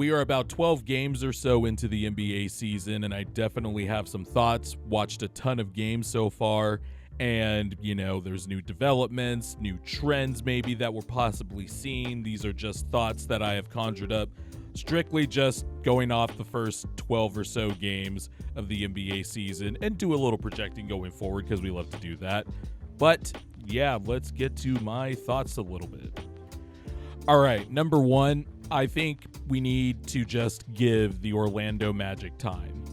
We are about 12 games or so into the NBA season, and I definitely have some thoughts. Watched a ton of games so far, and, there's new developments, new trends maybe that we're possibly seeing. These are just thoughts that I have conjured up, strictly just going off the first 12 or so games of the NBA season, and do a little projecting going forward because we love to do that. But, yeah, let's get to my thoughts a little bit. All right, number one, I think we need to just give the Orlando Magic time.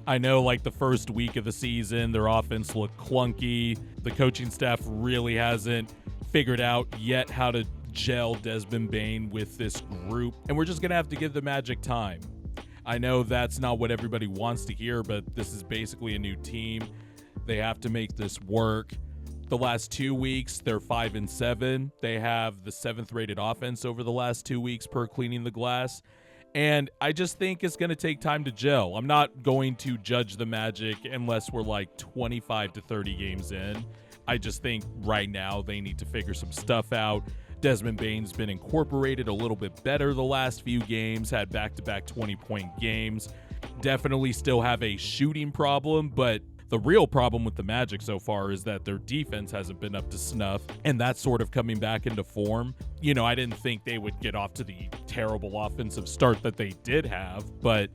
I know the first week of the season, their offense looked clunky. The coaching staff really hasn't figured out yet how to gel Desmond Bane with this group. And we're just going to have to give the Magic time. I know that's not what everybody wants to hear, but this is basically a new team. They have to make this work. The last 2 weeks, they're 5-7. They have the 7th rated offense over the last 2 weeks per Cleaning the Glass. And I just think it's going to take time to gel. I'm not going to judge the Magic unless we're 25 to 30 games in. I just think right now they need to figure some stuff out. Desmond Bane's been incorporated a little bit better the last few games, had back-to-back 20-point games. Definitely still have a shooting problem, but the real problem with the Magic so far is that their defense hasn't been up to snuff, and that's sort of coming back into form. I didn't think they would get off to the terrible offensive start that they did have, but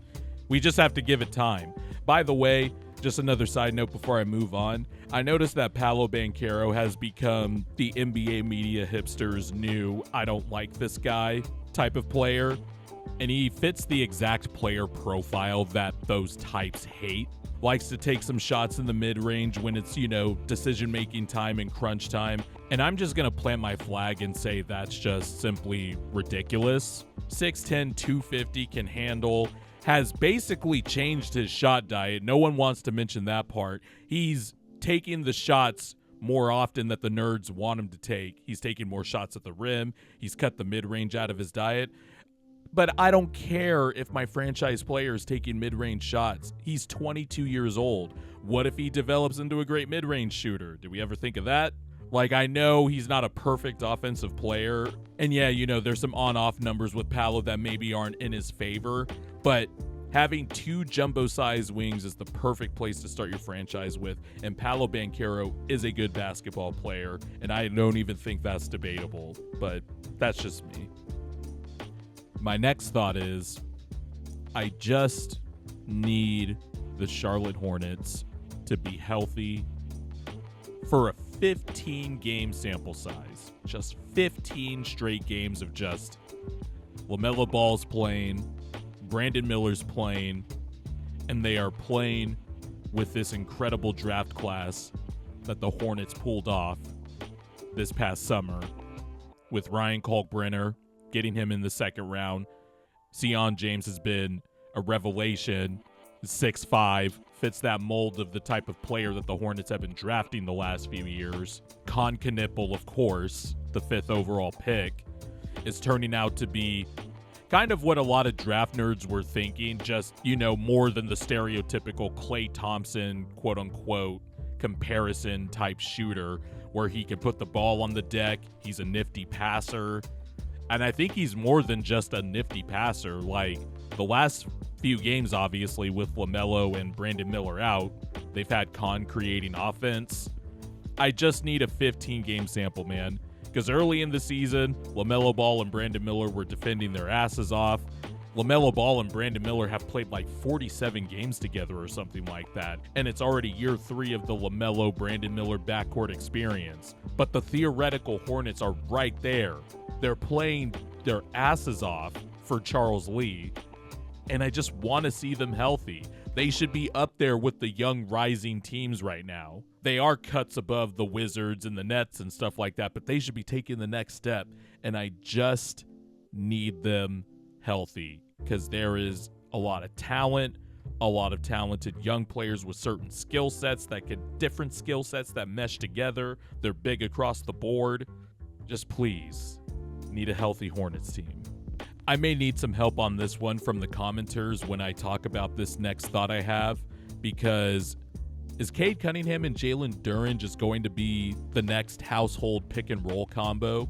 we just have to give it time. By the way, just another side note before I move on, I noticed that Paolo Banchero has become the NBA media hipsters' new I don't like this guy type of player, and he fits the exact player profile that those types hate. Likes to take some shots in the mid-range when it's, decision-making time and crunch time. And I'm just going to plant my flag and say that's just simply ridiculous. 6'10", 250, can handle, has basically changed his shot diet. No one wants to mention that part. He's taking the shots more often that the nerds want him to take. He's taking more shots at the rim. He's cut the mid-range out of his diet. But I don't care if my franchise player is taking mid-range shots. He's 22 years old. What if he develops into a great mid-range shooter? Did we ever think of that? I know he's not a perfect offensive player. And yeah, there's some on-off numbers with Paolo that maybe aren't in his favor. But having 2 jumbo-sized wings is the perfect place to start your franchise with. And Paolo Banchero is a good basketball player. And I don't even think that's debatable. But that's just me. My next thought is, I just need the Charlotte Hornets to be healthy for a 15-game sample size. Just 15 straight games of just LaMelo Ball's playing, Brandon Miller's playing, and they are playing with this incredible draft class that the Hornets pulled off this past summer with Ryan Kalkbrenner, getting him in the second round. Sion James has been a revelation. 6'5", fits that mold of the type of player that the Hornets have been drafting the last few years. Con Knipple, of course, the 5th overall pick, is turning out to be kind of what a lot of draft nerds were thinking, just, more than the stereotypical Klay Thompson, quote-unquote, comparison type shooter, where he can put the ball on the deck, he's a nifty passer. And I think he's more than just a nifty passer. The last few games, obviously, with LaMelo and Brandon Miller out, they've had Con creating offense. I just need a 15-game sample, man. Because early in the season, LaMelo Ball and Brandon Miller were defending their asses off. LaMelo Ball and Brandon Miller have played 47 games together or something like that. And it's already year 3 of the LaMelo-Brandon Miller backcourt experience. But the theoretical Hornets are right there. They're playing their asses off for Charles Lee. And I just want to see them healthy. They should be up there with the young rising teams right now. They are cuts above the Wizards and the Nets and stuff like that, but they should be taking the next step. And I just need them healthy because there is a lot of talent, a lot of talented young players with certain skill sets different skill sets that mesh together. They're big across the board. Just please need a healthy Hornets team. I may need some help on this one from the commenters when I talk about this next thought I have, because is Cade Cunningham and Jalen Duren just going to be the next household pick and roll combo?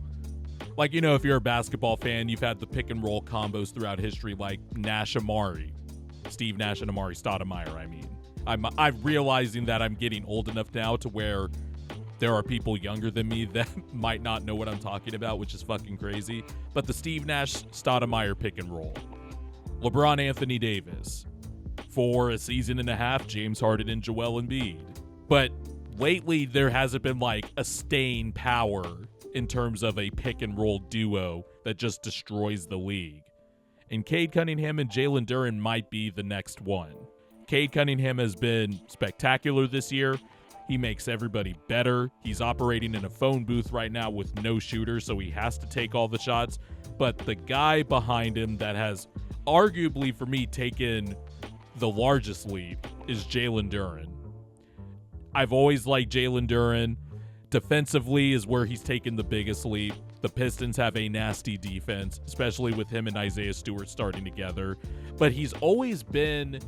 Like, if you're a basketball fan, you've had the pick and roll combos throughout history, like Nash Amari, Steve Nash and Amari Stoudemire. I mean, I'm realizing that I'm getting old enough now to where there are people younger than me that might not know what I'm talking about, which is fucking crazy. But the Steve Nash Stoudemire pick and roll, LeBron Anthony Davis, for a season and a half, James Harden and Joel Embiid. But lately, there hasn't been like a staying power in terms of a pick and roll duo that just destroys the league. And Cade Cunningham and Jalen Duren might be the next one. Cade Cunningham has been spectacular this year. He makes everybody better. He's operating in a phone booth right now with no shooter, so he has to take all the shots. But the guy behind him that has arguably, for me, taken the largest leap is Jalen Duren. I've always liked Jalen Duren. Defensively is where he's taken the biggest leap. The Pistons have a nasty defense, especially with him and Isaiah Stewart starting together. But he's always been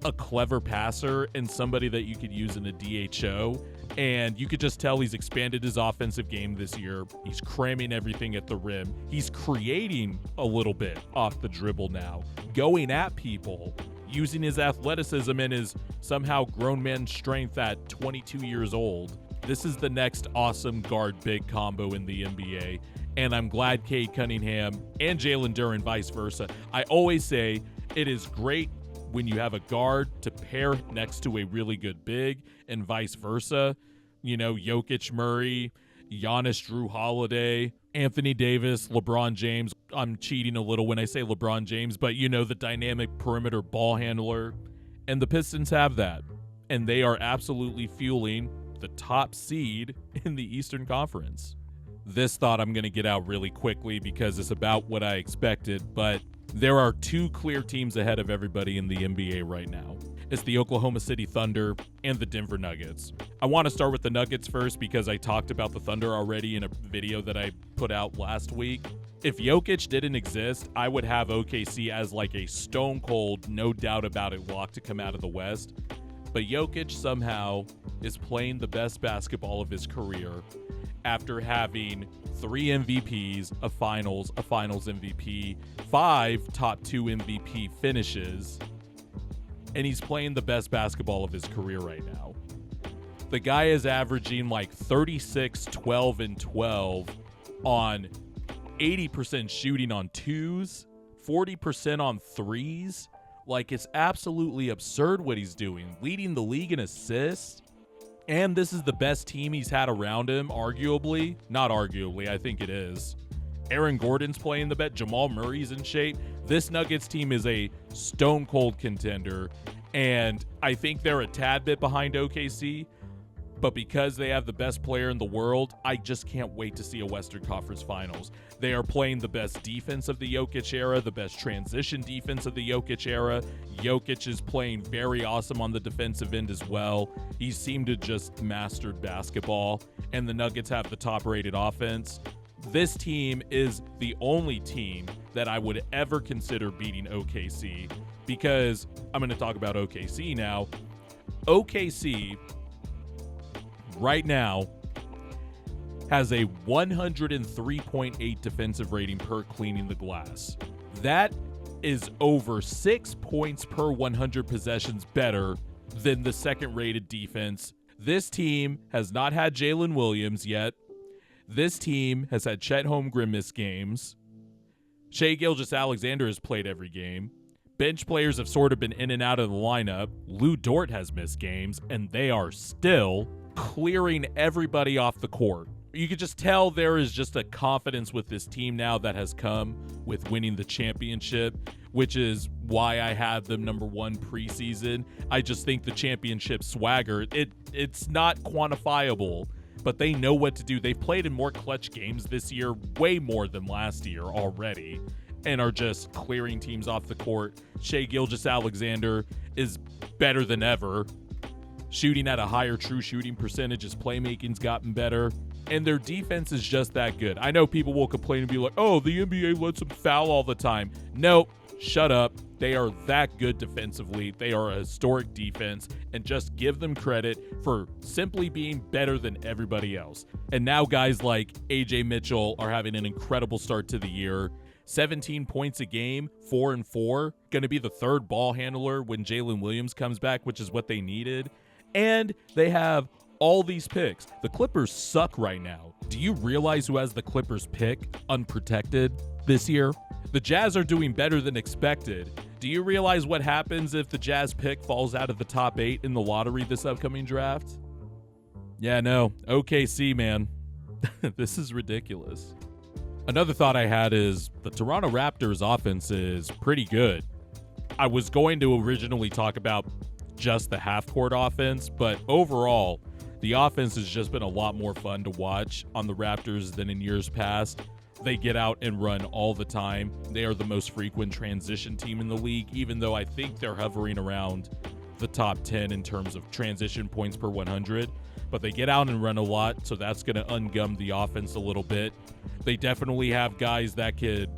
a clever passer and somebody that you could use in a DHO. And you could just tell he's expanded his offensive game this year. He's cramming everything at the rim. He's creating a little bit off the dribble now, going at people, using his athleticism and his somehow grown man strength at 22 years old. This is the next awesome guard-big combo in the NBA, and I'm glad Cade Cunningham and Jalen Duren vice versa. I always say it is great when you have a guard to pair next to a really good big, and vice versa. Jokic, Murray, Giannis, Drew Holiday, Anthony Davis, LeBron James. I'm cheating a little when I say LeBron James, but the dynamic perimeter ball handler. And the Pistons have that, and they are absolutely fueling the top seed in the Eastern Conference. This thought I'm going to get out really quickly because it's about what I expected, but there are two clear teams ahead of everybody in the NBA right now. It's the Oklahoma City Thunder and the Denver Nuggets. I want to start with the Nuggets first because I talked about the Thunder already in a video that I put out last week. If Jokic didn't exist, I would have OKC as like a stone cold, no doubt about it, lock to come out of the West. But Jokic somehow is playing the best basketball of his career after having 3 MVPs, a finals MVP, 5 top 2 MVP finishes, and he's playing the best basketball of his career right now. The guy is averaging like 36, 12, and 12 on 80% shooting on 2s, 40% on 3s. Like, it's absolutely absurd what he's doing, leading the league in assists. And this is the best team he's had around him, arguably. Not arguably, I think it is. Aaron Gordon's playing the best. Jamal Murray's in shape. This Nuggets team is a stone-cold contender, and I think they're a tad bit behind OKC. But because they have the best player in the world, I just can't wait to see a Western Conference Finals. They are playing the best defense of the Jokic era, the best transition defense of the Jokic era. Jokic is playing very awesome on the defensive end as well. He seemed to just mastered basketball, and the Nuggets have the top-rated offense. This team is the only team that I would ever consider beating OKC, because I'm going to talk about OKC now. OKC right now has a 103.8 defensive rating per cleaning the glass. That is over 6 points per 100 possessions better than the second-rated defense. This team has not had Jalen Williams yet. This team has had Chet Holmgren miss games. Shai Gilgeous-Alexander has played every game. Bench players have sort of been in and out of the lineup. Lou Dort has missed games, and they are still clearing everybody off the court. You could just tell there is just a confidence with this team now that has come with winning the championship, which is why I have them number 1 preseason. I just think the championship swagger, it's not quantifiable, but they know what to do. They've played in more clutch games this year, way more than last year already, and are just clearing teams off the court. Shai Gilgeous-Alexander is better than ever, shooting at a higher true shooting percentage. His playmaking's gotten better, and their defense is just that good. I know people will complain and be like, oh, the NBA lets them foul all the time. No, shut up. They are that good defensively. They are a historic defense, and just give them credit for simply being better than everybody else. And now guys like AJ Mitchell are having an incredible start to the year. 17 points a game, 4-4. Going to be the third ball handler when Jalen Williams comes back, which is what they needed. And they have all these picks. The Clippers suck right now. Do you realize who has the Clippers pick unprotected this year? The Jazz are doing better than expected. Do you realize what happens if the Jazz pick falls out of the top 8 in the lottery this upcoming draft? Yeah, no. OKC, man. This is ridiculous. Another thought I had is the Toronto Raptors offense is pretty good. I was going to originally talk about just the half-court offense, but overall, the offense has just been a lot more fun to watch on the Raptors than in years past. They get out and run all the time. They are the most frequent transition team in the league, even though I think they're hovering around the top 10 in terms of transition points per 100. But they get out and run a lot, so that's going to ungum the offense a little bit. They definitely have guys that could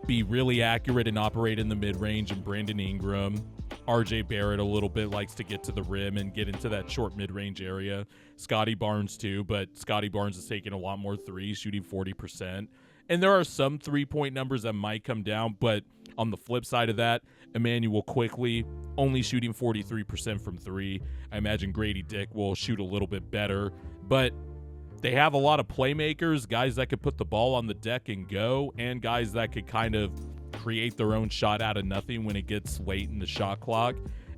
be really accurate and operate in the mid-range, and Brandon Ingram. RJ Barrett a little bit likes to get to the rim and get into that short mid-range area. Scotty Barnes too, but Scotty Barnes is taking a lot more threes, shooting 40%. And there are some three-point numbers that might come down, but on the flip side of that, Emmanuel Quickley only shooting 43% from three. I imagine Grady Dick will shoot a little bit better, but they have a lot of playmakers, guys that could put the ball on the deck and go, and guys that could kind of create their own shot out of nothing when it gets late in the shot clock.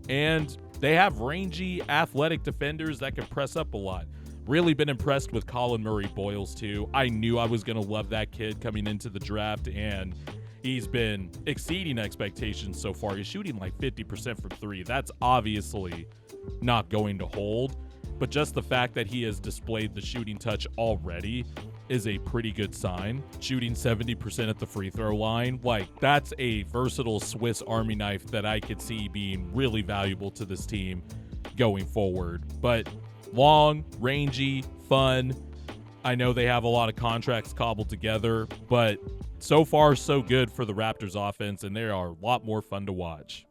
And they have rangy, athletic defenders that can press up a lot. Really been impressed with Colin Murray-Boyles too. I knew I was going to love that kid coming into the draft, and he's been exceeding expectations so far. He's shooting like 50% from three. That's obviously not going to hold, but just the fact that he has displayed the shooting touch already is a pretty good sign. Shooting 70% at the free throw line, like that's a versatile Swiss Army knife that I could see being really valuable to this team going forward. But long, rangy, fun. I know they have a lot of contracts cobbled together, but so far so good for the Raptors offense, and they are a lot more fun to watch.